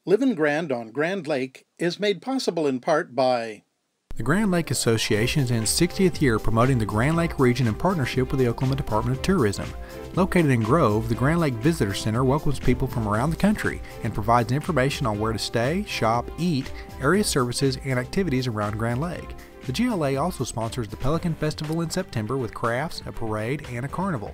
Livin' Grand on Grand Lake is made possible in part by the Grand Lake Association is in its 60th year promoting the Grand Lake region in partnership with the Oklahoma Department of Tourism. Located in Grove, the Grand Lake Visitor Center welcomes people from around the country and provides information on where to stay, shop, eat, area services, and activities around Grand Lake. The GLA also sponsors the Pelican Festival in September with crafts, a parade, and a carnival.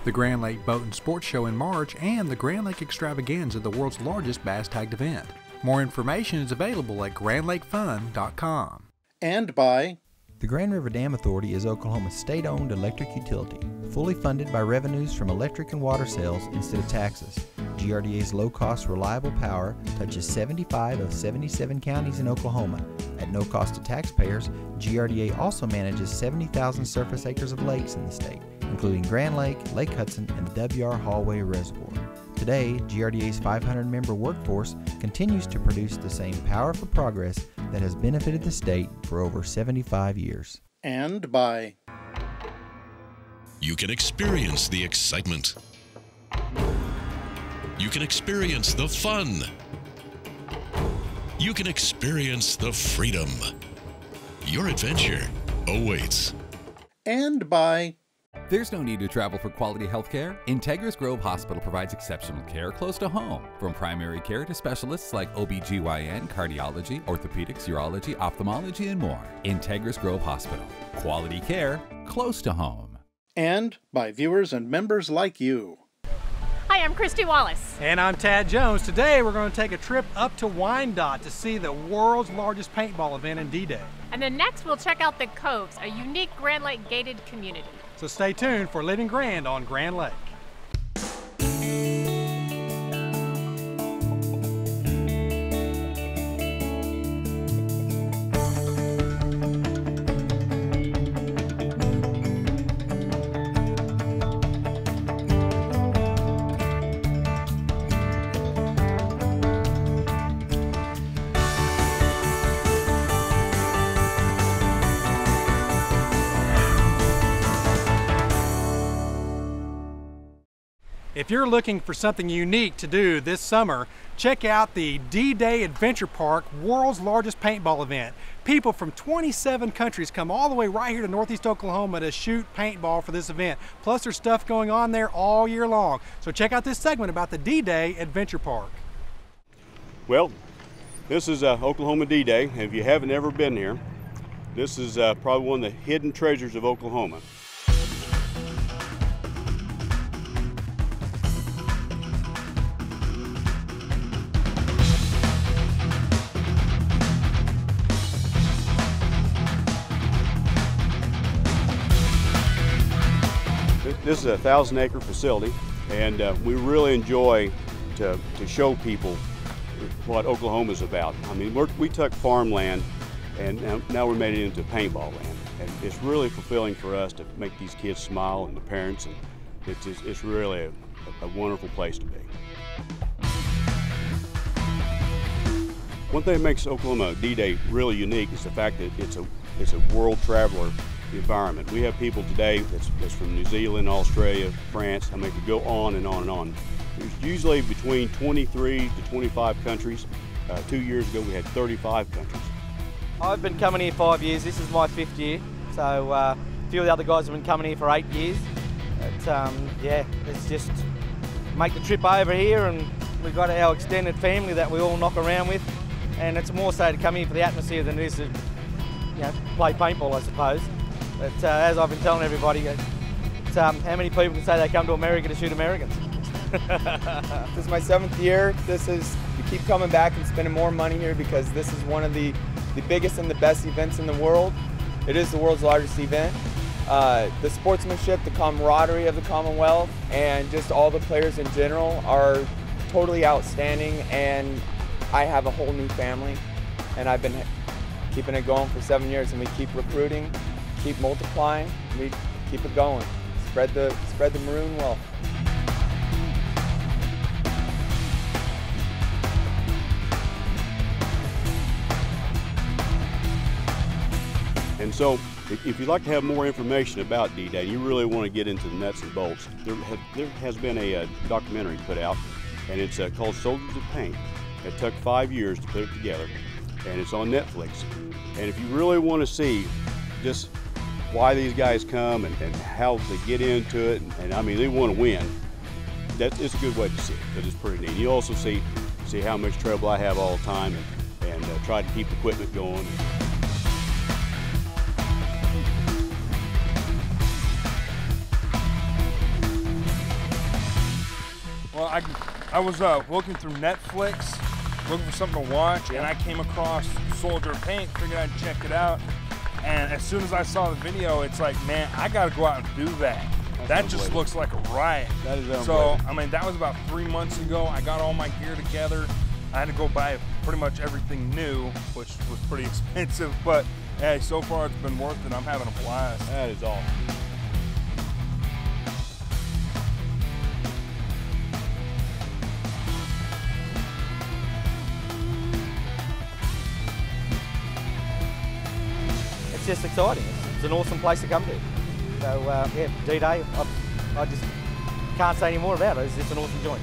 The Grand Lake Boat and Sports Show in March, and the Grand Lake Extravaganza, the world's largest bass tagged event. More information is available at grandlakefun.com. And by the Grand River Dam Authority is Oklahoma's state-owned electric utility, fully funded by revenues from electric and water sales instead of taxes. GRDA's low-cost, reliable power touches 75 of 77 counties in Oklahoma. At no cost to taxpayers, GRDA also manages 70,000 surface acres of lakes in the state, including Grand Lake, Lake Hudson, and the W.R. Hallway Reservoir. Today, GRDA's 500-member workforce continues to produce the same power for progress that has benefited the state for over 75 years. And by you can experience the excitement. You can experience the fun. You can experience the freedom. Your adventure awaits. And by there's no need to travel for quality health care. Integris Grove Hospital provides exceptional care close to home. From primary care to specialists like OBGYN, cardiology, orthopedics, urology, ophthalmology, and more. Integris Grove Hospital. Quality care close to home. And by viewers and members like you. Hi, I'm Christy Wallace. And I'm Tad Jones. Today we're going to take a trip up to Wyandotte to see the world's largest paintball event in DDay. And then next we'll check out the Coves, a unique Grand Lake gated community. So stay tuned for Living Grand on Grand Lake. If you're looking for something unique to do this summer, check out the DDay Adventure Park, world's largest paintball event. People from 27 countries come all the way right here to Northeast Oklahoma to shoot paintball for this event. Plus there's stuff going on there all year long. So check out this segment about the DDay Adventure Park. Well, this is Oklahoma DDay. If you haven't ever been here, this is probably one of the hidden treasures of Oklahoma. This is a 1,000-acre facility, and we really enjoy to show people what Oklahoma is about. I mean, we took farmland, and now we're made it into paintball land, and it's really fulfilling for us to make these kids smile and the parents, and it's really a wonderful place to be. One thing that makes Oklahoma DDay really unique is the fact that it's a world traveler environment. We have people today that's from New Zealand, Australia, France. I mean, it could go on and on and on. There's usually between 23 to 25 countries. 2 years ago, we had 35 countries. I've been coming here 5 years. This is my 5th year. So a few of the other guys have been coming here for 8 years. But yeah, it's just make the trip over here, and we've got our extended family that we all knock around with. And it's more so to come here for the atmosphere than it is to play paintball, I suppose. But as I've been telling everybody, how many people can say they come to America to shoot Americans? This is my 7th year. We keep coming back and spending more money here because this is one of the biggest and the best events in the world. It is the world's largest event. The sportsmanship, the camaraderie of the Commonwealth, and just all the players in general are totally outstanding, and I have a whole new family, and I've been keeping it going for 7 years, and we keep recruiting, keep multiplying, we keep it going. Spread the maroon wealth. And so, if you'd like to have more information about DDay, you really want to get into the nuts and bolts, there has been a documentary put out, and it's called Soldiers of Paint. It took 5 years to put it together, and it's on Netflix. And if you really want to see just why these guys come and how they get into it, and I mean, they want to win, it's a good way to see it, because it's pretty neat. You also see how much trouble I have all the time, and try to keep the equipment going. Well, I was looking through Netflix, looking for something to watch, and I came across Soldier of Paint, figured I'd check it out. And as soon as I saw the video, it's like, man, I gotta go out and do that. That just looks like a riot. That is unbelievable. So, I mean, that was about 3 months ago. I got all my gear together. I had to go buy pretty much everything new, which was pretty expensive, but hey, so far it's been worth it. I'm having a blast. That is awesome. It's just exciting. It's an awesome place to come to. So yeah, DDay, I just can't say any more about it. It's just an awesome joint.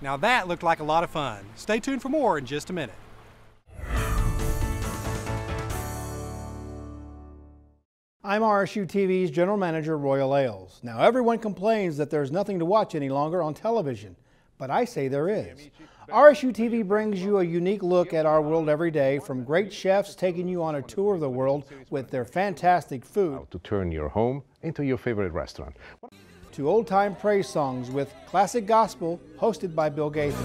Now that looked like a lot of fun. Stay tuned for more in just a minute. I'm RSU TV's General Manager, Royal Ailes. Now everyone complains that there's nothing to watch any longer on television, but I say there is. RSU TV brings you a unique look at our world every day, from great chefs taking you on a tour of the world with their fantastic food, to turn your home into your favorite restaurant, to old-time praise songs with classic gospel hosted by Bill Gaither.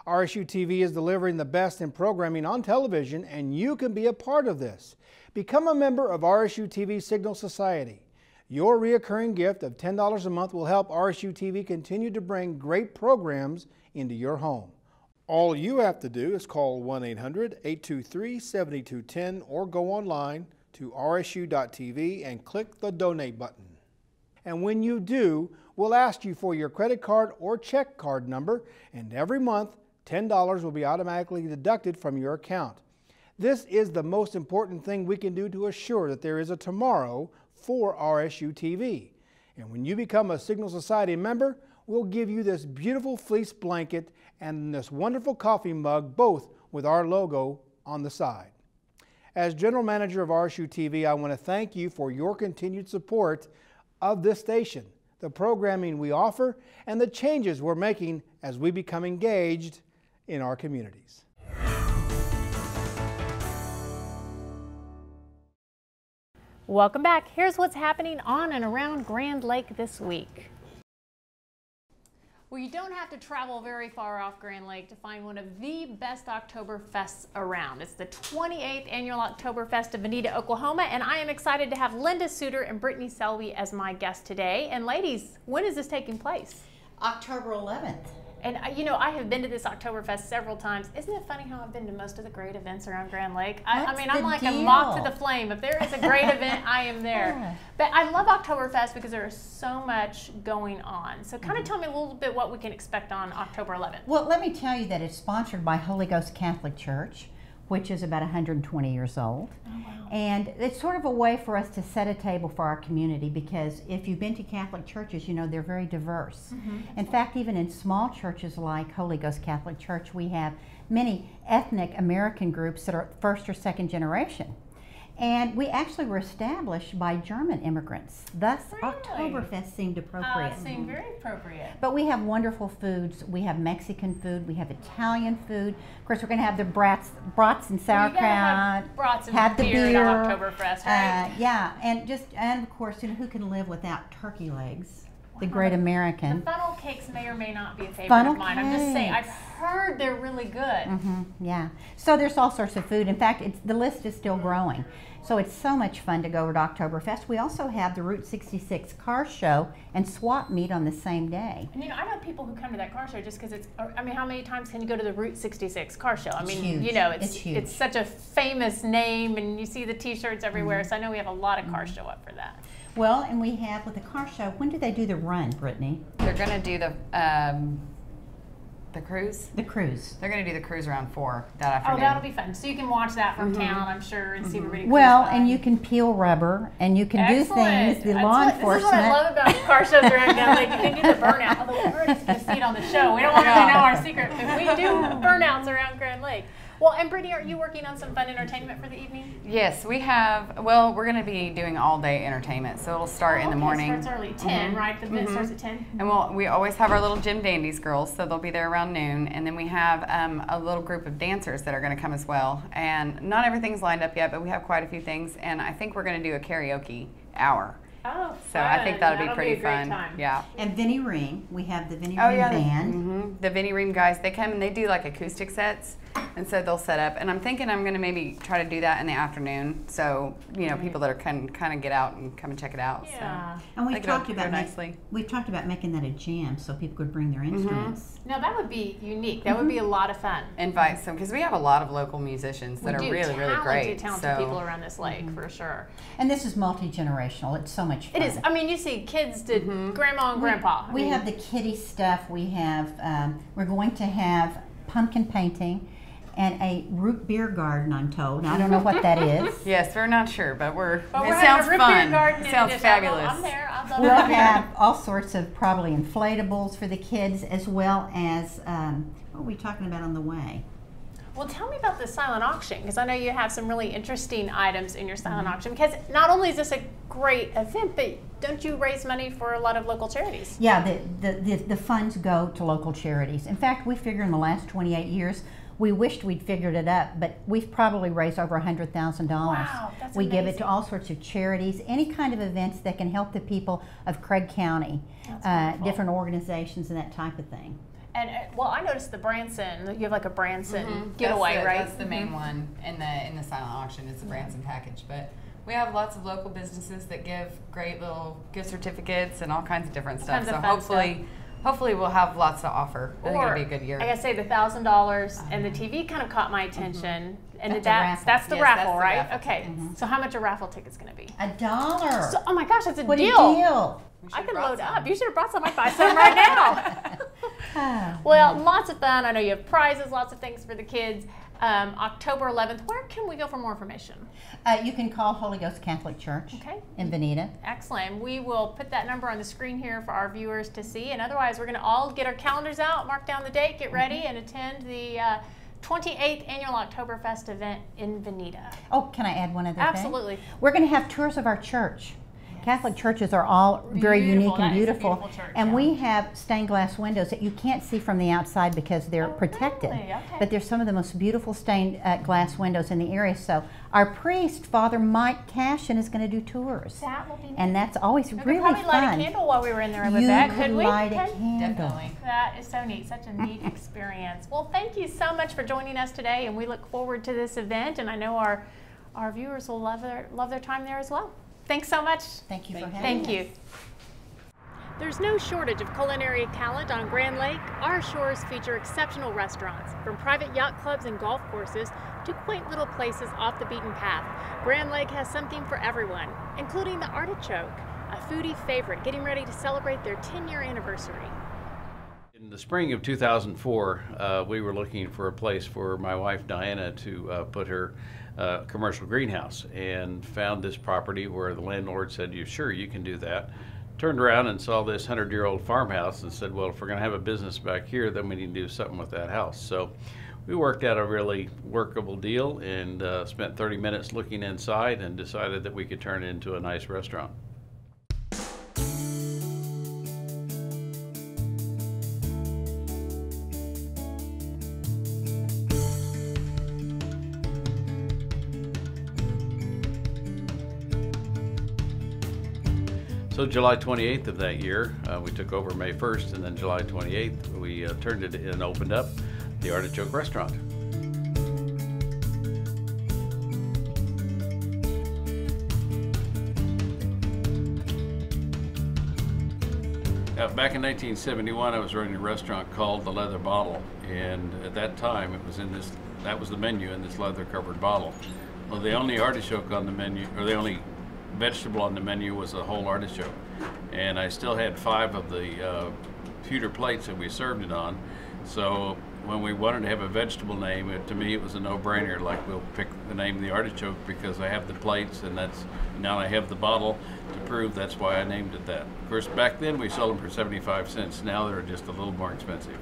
RSU TV is delivering the best in programming on television, and you can be a part of this. Become a member of RSU TV Signal Society. Your reoccurring gift of $10 a month will help RSU TV continue to bring great programs into your home. All you have to do is call 1-800-823-7210 or go online to rsu.tv and click the donate button. And when you do, we'll ask you for your credit card or check card number, and every month $10 will be automatically deducted from your account. This is the most important thing we can do to assure that there is a tomorrow for RSU TV. And when you become a Signal Society member, we'll give you this beautiful fleece blanket and this wonderful coffee mug, both with our logo on the side. As General Manager of RSU TV, I want to thank you for your continued support of this station, the programming we offer, and the changes we're making as we become engaged in our communities. Welcome back. Here's what's happening on and around Grand Lake this week. Well, you don't have to travel very far off Grand Lake to find one of the best Oktoberfests around. It's the 28th Annual Oktoberfest of Veneta, Oklahoma, and I am excited to have Linda Suter and Brittany Selby as my guests today. And ladies, when is this taking place? October 11th. And you know, I have been to this Oktoberfest several times. Isn't it funny how I've been to most of the great events around Grand Lake? I mean, I'm like a moth to the flame. If there is a great event, I am there. Yeah. But I love Oktoberfest because there is so much going on. So kind of tell me a little bit what we can expect on October 11th. Well, let me tell you that it's sponsored by Holy Ghost Catholic Church, which is about 120 years old. Oh, wow. And it's sort of a way for us to set a table for our community, because if you've been to Catholic churches, you know they're very diverse. Mm-hmm. In fact, even in small churches like Holy Ghost Catholic Church, we have many ethnic American groups that are first or second generation. And we actually were established by German immigrants. Thus, really? Oktoberfest seemed appropriate. It seemed very appropriate. But we have wonderful foods. We have Mexican food. We have Italian food. Of course, we're going to have the brats and sauerkraut. Have brats and beer at Oktoberfest, right? Yeah, and of course, you know, who can live without turkey legs? The great American. The funnel cakes may or may not be a favorite of mine. I'm just saying, I've heard they're really good. Mm-hmm, yeah. So there's all sorts of food. In fact, the list is still growing. So it's so much fun to go to Oktoberfest. We also have the Route 66 car show and swap meet on the same day. And you know, I know people who come to that car show just because it's, I mean, how many times can you go to the Route 66 car show? I mean, huge. You know, it's huge. It's such a famous name, and you see the t-shirts everywhere. So I know we have a lot of cars show up for that. Well, and we have with the car show, when do they do the run, Brittany? They're going to do the The cruise? The cruise. They're going to do the cruise around 4 that afternoon. Oh, that'll be fun. So you can watch that from town, I'm sure, and see everybody. Well, and you can peel rubber, and you can do things. The law enforcement. This is what I love about car shows around Gun Lake. You can do the burnout. Although we already can see it on the show. We don't want them to know our secret, but we do burnouts around Grand Lake. Well, and Brittany, are you working on some fun entertainment for the evening? Yes, we have. Well, we're going to be doing all-day entertainment, so it'll start in the morning. It starts early, 10, right? The event starts at 10. And we always have our little Gym Dandies girls, so they'll be there around noon. And then we have a little group of dancers that are going to come as well. And not everything's lined up yet, but we have quite a few things. And I think we're going to do a karaoke hour. Oh, so I think that'll be pretty fun. Time. Yeah. And Vinnie Ream, we have the Vinnie Ream band. The Vinnie Ream guys, they come and they do like acoustic sets, and so they'll set up. And I'm thinking I'm going to maybe try to do that in the afternoon, so people that are kind of get out and come and check it out. Yeah. So and we've talked about making that a jam, so people could bring their instruments. Now that would be unique. That would be a lot of fun. Invite some, because we have a lot of local musicians that are really great. Talented people around this lake for sure. And this is multi-generational. It's so much fun. It is. I mean, you see kids to grandma and grandpa. We have the kiddie stuff. We have. We're going to have pumpkin painting and a root beer garden, I'm told. Now, I don't know what that is. Yes, we're not sure, but it sounds fun. It sounds fabulous. I'm there. I'd love We'll have all sorts of probably inflatables for the kids, as well as what are we talking about on the way? Well, tell me about the silent auction, because I know you have some really interesting items in your silent auction, because not only is this a great event, but don't you raise money for a lot of local charities? Yeah, the funds go to local charities. In fact, we figure in the last 28 years, we wished we'd figured it up, but we've probably raised over $100,000. Wow, that's We amazing. give it to all sorts of charities, any kind of events that can help the people of Craig County, different organizations and that type of thing. And well, I noticed the Branson. You have like a Branson getaway, right? That's the main one in the silent auction. It's the Branson package, but we have lots of local businesses that give great little gift certificates and all kinds of different stuff. So hopefully we'll have lots to offer. I think it'll be a good year. I gotta say the $1,000 and the TV kind of caught my attention. And that's the Yes, raffle, that's the right? raffle. Okay. So how much a raffle ticket's gonna be? $1. So, oh my gosh, that's a What deal. a deal. I can load up. You should have brought some. I'd buy some right now. Well, lots of fun. I know you have prizes, lots of things for the kids. October 11th. Where can we go for more information? You can call Holy Ghost Catholic Church in Veneta. Excellent. We will put that number on the screen here for our viewers to see. And otherwise, we're going to all get our calendars out, mark down the date, get ready, and attend the 28th Annual Oktoberfest event in Veneta. Oh, can I add one other thing? Absolutely. We're going to have tours of our church. Catholic churches are all very unique and beautiful, and we have stained glass windows that you can't see from the outside because they're protected. Really? Okay. But there's some of the most beautiful stained glass windows in the area. So our priest, Father Mike Cashin, is going to do tours. That will be nice. And that's always really fun. We could probably light a candle while we were in there with that, could we? Light a candle. Definitely. That is so neat, such a neat experience. Well, thank you so much for joining us today, and we look forward to this event, and I know our viewers will love their time there as well. Thanks so much. Thank you for having us. Thank you. There's no shortage of culinary talent on Grand Lake. Our shores feature exceptional restaurants, from private yacht clubs and golf courses to quaint little places off the beaten path. Grand Lake has something for everyone, including the Artichoke, a foodie favorite getting ready to celebrate their 10-year anniversary. In the spring of 2004, we were looking for a place for my wife Diana to put her commercial greenhouse, and found this property where the landlord said, sure, you can do that. Turned around and saw this 100-year-old farmhouse and said, well, if we're going to have a business back here, then we need to do something with that house. So we worked out a really workable deal and spent 30 minutes looking inside and decided that we could turn it into a nice restaurant. So July 28th of that year, we took over May 1st, and then July 28th, we turned it and opened up the Artichoke restaurant. Back in 1971, I was running a restaurant called The Leather Bottle, and at that time, it was that was the menu in this leather-covered bottle. Well, the only artichoke on the menu, or the only vegetable on the menu, was a whole artichoke, and I still had 5 of the pewter plates that we served it on. So when we wanted to have a vegetable name, to me it was a no-brainer. Like, we'll pick the name of the artichoke because I have the plates, and now I have the bottle to prove that's why I named it that. Of course, back then we sold them for 75 cents. Now they're just a little more expensive.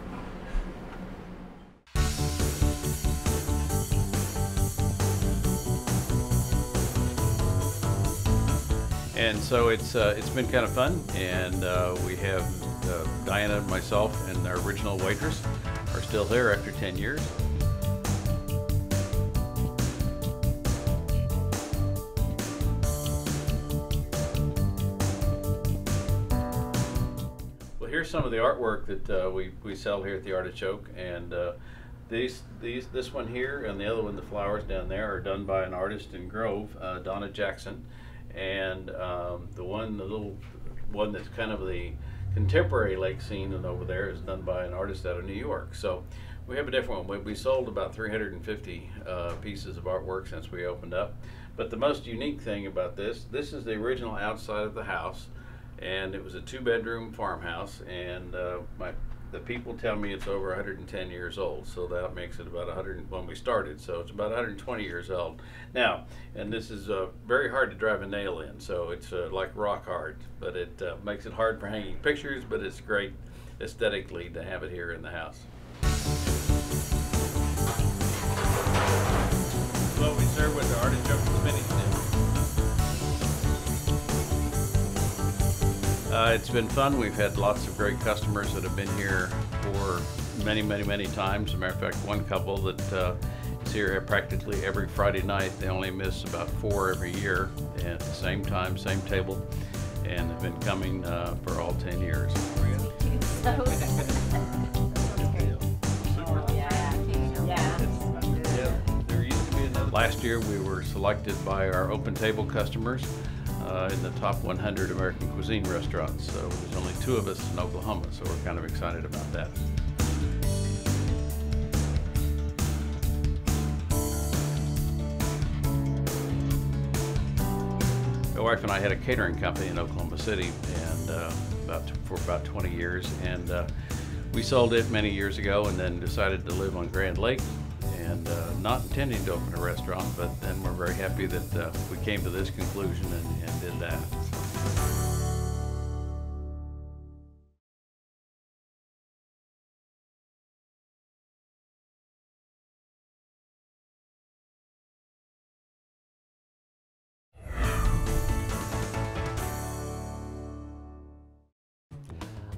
And so it's been kind of fun, and we have Diana, myself, and our original waitress are still there after 10 years. Well, here's some of the artwork that we sell here at the Artichoke, and this one here and the other one, the flowers down there, are done by an artist in Grove, Donna Jackson. And the little one that's kind of the contemporary lake scene and over there is done by an artist out of New York. So we have a different one. We sold about 350 pieces of artwork since we opened up. But the most unique thing about this is the original outside of the house, and it was a 2-bedroom farmhouse, and the people tell me it's over 110 years old, so that makes it about 100 when we started, so it's about 120 years old now. And this is very hard to drive a nail in, so it's like rock hard, but it makes it hard for hanging pictures, but it's great aesthetically to have it here in the house. What we serve with the artichoke and spinach dip. It's been fun. We've had lots of great customers that have been here for many, many, many times. As a matter of fact, one couple that is here practically every Friday night. They only miss about 4 every year, and at the same time, same table, and have been coming for all 10 years. Last year, we were selected by our open table customers in the top 100 American cuisine restaurants. So there's only 2 of us in Oklahoma, so we're kind of excited about that. My wife and I had a catering company in Oklahoma City, and for about 20 years, and we sold it many years ago, and then decided to live on Grand Lake, and not intending to open a restaurant, but then we're very happy that we came to this conclusion and did that.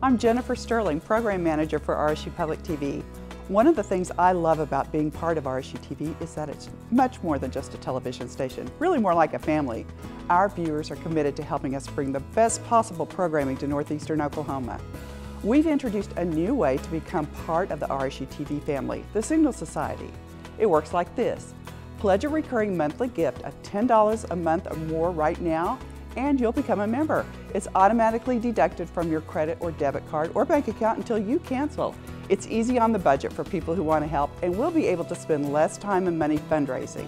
I'm Jennifer Sterling, Program Manager for RSU Public TV. One of the things I love about being part of RSU TV is that it's much more than just a television station, really more like a family. Our viewers are committed to helping us bring the best possible programming to northeastern Oklahoma. We've introduced a new way to become part of the RSU TV family, the Signal Society. It works like this. Pledge a recurring monthly gift of $10 a month or more right now, and you'll become a member. It's automatically deducted from your credit or debit card or bank account until you cancel. It's easy on the budget for people who want to help, and we'll be able to spend less time and money fundraising.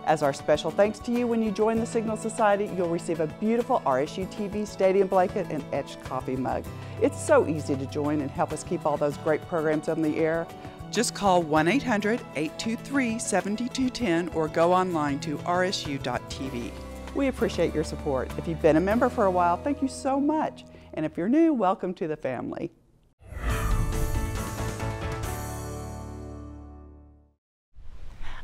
As our special thanks to you when you join the Signal Society, you'll receive a beautiful RSU TV stadium blanket and etched coffee mug. It's so easy to join and help us keep all those great programs on the air. Just call 1-800-823-7210 or go online to rsu.tv. We appreciate your support. If you've been a member for a while, thank you so much. And if you're new, welcome to the family.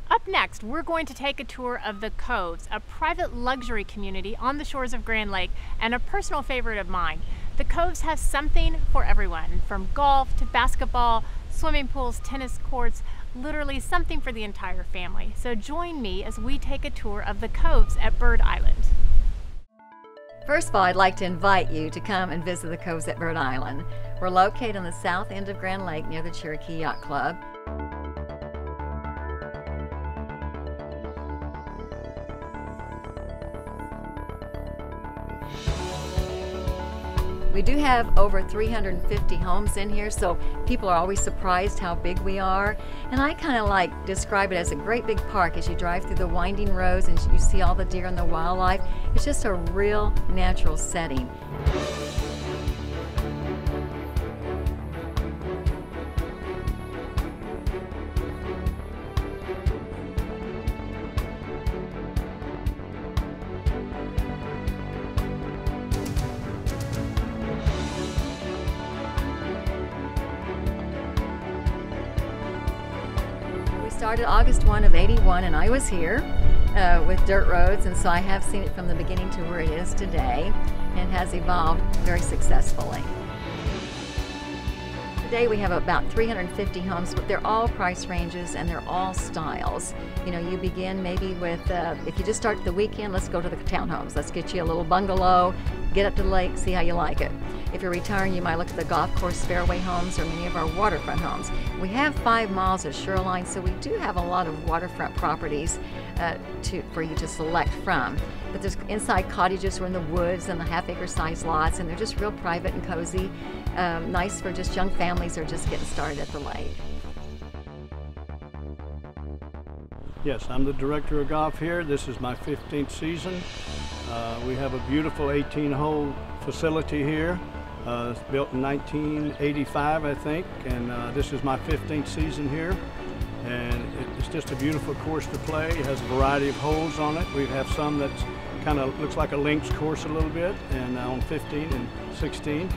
Up next, we're going to take a tour of the Coves, a private luxury community on the shores of Grand Lake, and a personal favorite of mine. The Coves have something for everyone, from golf to basketball, swimming pools, tennis courts, literally something for the entire family. So join me as we take a tour of the Coves at Bird Island. First of all, I'd like to invite you to come and visit the Coves at Bird Island. We're located on the south end of Grand Lake near the Cherokee Yacht Club. We do have over 350 homes in here, so people are always surprised how big we are. And I kind of like describe it as a great big park as you drive through the winding roads and you see all the deer and the wildlife. It's just a real natural setting. started August 1 of '81, and I was here with dirt roads, and so I have seen it from the beginning to where it is today, and has evolved very successfully. Today we have about 350 homes, but they're all price ranges and they're all styles. You know, you begin maybe with, if you just start the weekend, let's go to the townhomes. Let's get you a little bungalow, get up to the lake, see how you like it. If you're retiring, you might look at the golf course fairway homes or many of our waterfront homes. We have 5 miles of shoreline, so we do have a lot of waterfront properties for you to select from. But there's inside cottages or in the woods and the half-acre size lots, and they're just real private and cozy, nice for just young families or just getting started at the lake. Yes, I'm the director of golf here. This is my 15th season. We have a beautiful 18-hole facility here. It's built in 1985, I think, and this is my 15th season here. And it's just a beautiful course to play. It has a variety of holes on it. We have some that kind of looks like a links course a little bit, and on 15 and 16.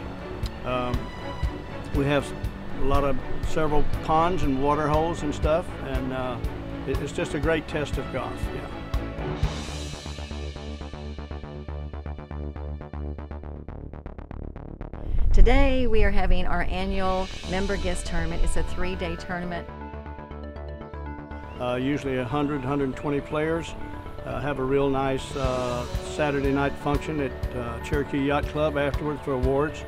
We have several ponds and water holes and stuff, and it's just a great test of golf. Yeah. Today we are having our annual member guest tournament. It's a 3-day tournament. Usually 100, 120 players. Have a real nice Saturday night function at Cherokee Yacht Club afterwards for awards.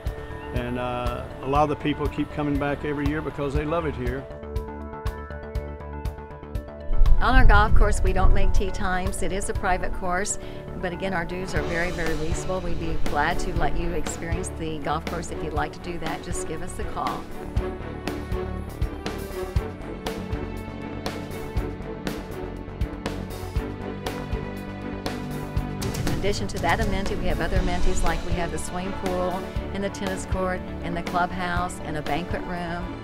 And a lot of the people keep coming back every year because they love it here. On our golf course, we don't make tee times. It is a private course, but again, our dues are very, very reasonable. We'd be glad to let you experience the golf course. If you'd like to do that, just give us a call. In addition to that amenity, we have other amenities like we have the swimming pool and the tennis court and the clubhouse and a banquet room.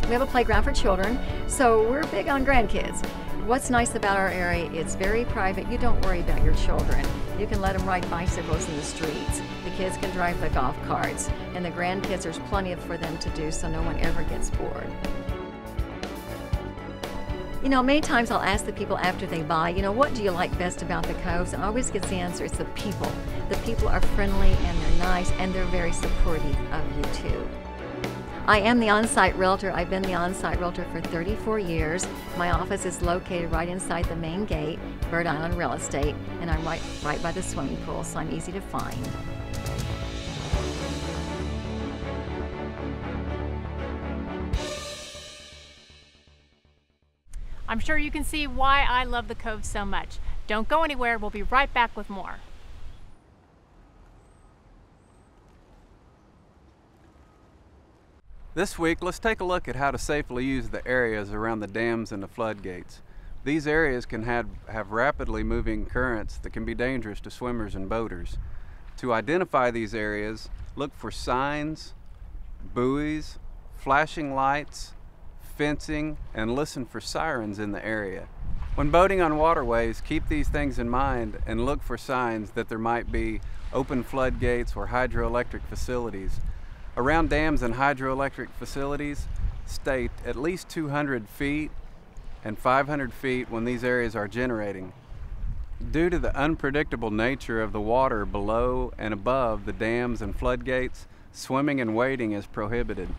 We have a playground for children, so we're big on grandkids. What's nice about our area, it's very private. You don't worry about your children. You can let them ride bicycles in the streets. The kids can drive the golf carts. And the grandkids, there's plenty for them to do, so no one ever gets bored. You know, many times I'll ask the people after they buy, you know, what do you like best about the Coves? And I always get the answer, it's the people. The people are friendly and they're nice and they're very supportive of you too. I am the on-site realtor. I've been the on-site realtor for 34 years. My office is located right inside the main gate, Bird Island Real Estate, and I'm right by the swimming pool, so I'm easy to find. I'm sure you can see why I love the Cove so much. Don't go anywhere. We'll be right back with more. This week, let's take a look at how to safely use the areas around the dams and the floodgates. These areas can have rapidly moving currents that can be dangerous to swimmers and boaters. To identify these areas, look for signs, buoys, flashing lights, fencing, and listen for sirens in the area. When boating on waterways, keep these things in mind and look for signs that there might be open floodgates or hydroelectric facilities. Around dams and hydroelectric facilities, stay at least 200 feet and 500 feet when these areas are generating. Due to the unpredictable nature of the water below and above the dams and floodgates, swimming and wading is prohibited.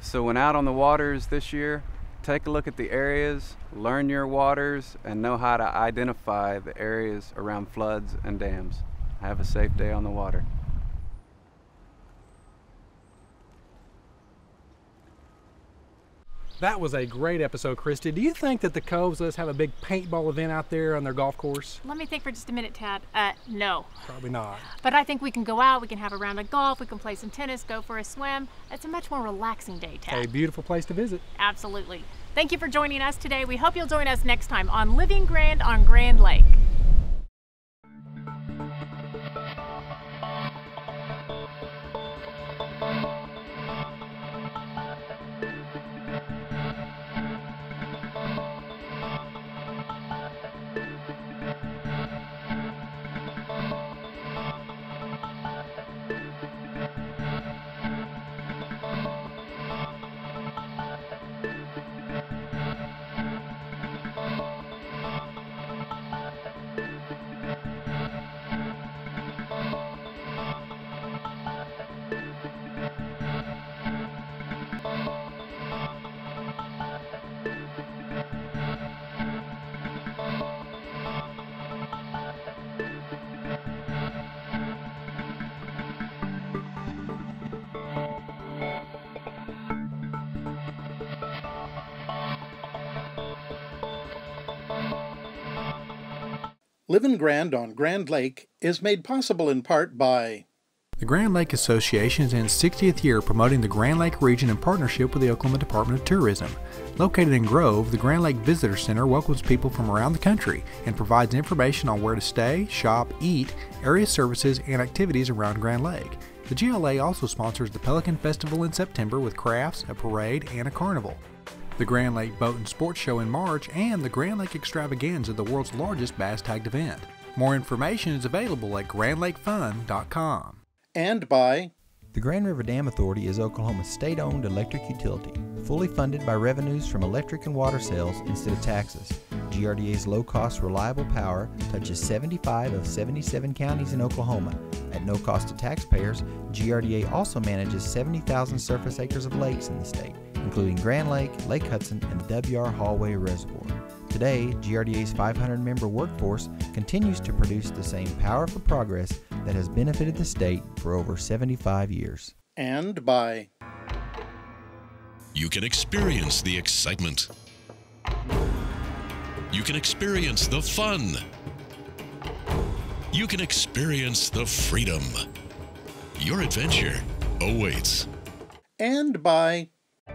So when out on the waters this year, take a look at the areas, learn your waters, and know how to identify the areas around floods and dams. Have a safe day on the water. That was a great episode, Christy. Do you think that the Coves let us have a big paintball event out there on their golf course? Let me think for just a minute, Tad. No. Probably not. But I think we can go out, we can have a round of golf, we can play some tennis, go for a swim. It's a much more relaxing day, Tad. A beautiful place to visit. Absolutely. Thank you for joining us today. We hope you'll join us next time on Living Grand on Grand Lake. Livin' Grand on Grand Lake is made possible in part by the Grand Lake Association is in its 60th year promoting the Grand Lake region in partnership with the Oklahoma Department of Tourism. Located in Grove, the Grand Lake Visitor Center welcomes people from around the country and provides information on where to stay, shop, eat, area services, and activities around Grand Lake. The GLA also sponsors the Pelican Festival in September with crafts, a parade, and a carnival. The Grand Lake Boat and Sports Show in March, and the Grand Lake Extravaganza, the world's largest bass tagged event. More information is available at grandlakefun.com. And by the Grand River Dam Authority is Oklahoma's state-owned electric utility, fully funded by revenues from electric and water sales instead of taxes. GRDA's low-cost, reliable power touches 75 of 77 counties in Oklahoma. At no cost to taxpayers, GRDA also manages 70,000 surface acres of lakes in the state, including Grand Lake, Lake Hudson, and the W.R. Hallway Reservoir. Today, GRDA's 500-member workforce continues to produce the same power for progress that has benefited the state for over 75 years. And by you can experience the excitement. You can experience the fun. You can experience the freedom. Your adventure awaits. And by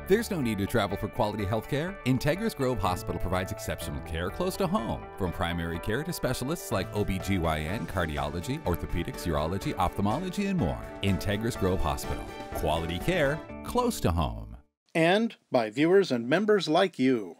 there's no need to travel for quality health care. Integris Grove Hospital provides exceptional care close to home. From primary care to specialists like OB/GYN, cardiology, orthopedics, urology, ophthalmology, and more. Integris Grove Hospital. Quality care close to home. And by viewers and members like you.